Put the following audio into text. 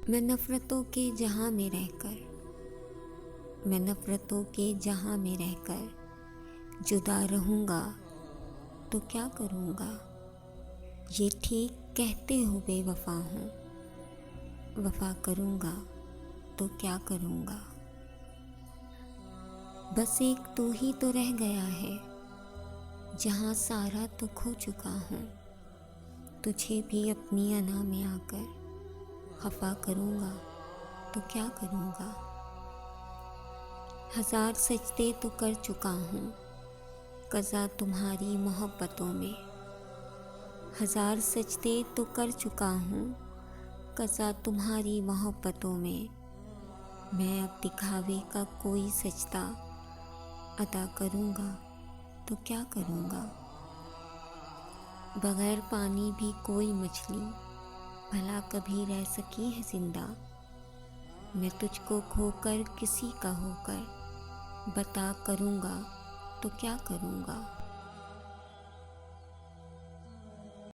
मैं नफ़रतों के जहां में रहकर, मैं नफ़रतों के जहां में रहकर जुदा रहूँगा तो क्या करूँगा। ये ठीक कहते हो बेवफ़ा हूँ, वफ़ा करूँगा तो क्या करूँगा। बस एक तू ही तो रह गया है, जहाँ सारा तो खो चुका हूँ। तुझे भी अपनी अना में आकर खफ़ा करूँगा तो क्या करूँगा। हज़ार सजदे तो कर चुका हूँ क़ज़ा तुम्हारी मोहब्बतों में। हज़ार सजदे तो कर चुका हूँ क़ज़ा तुम्हारी मोहब्बतों में। मैं अब दिखावे का कोई सजदा अदा करूँगा तो क्या करूँगा। बग़ैर पानी भी कोई मछली भला कभी रह सकी है ज़िंदा। मैं तुझको खोकर किसी का होकर बता करूँगा तो क्या करूँगा।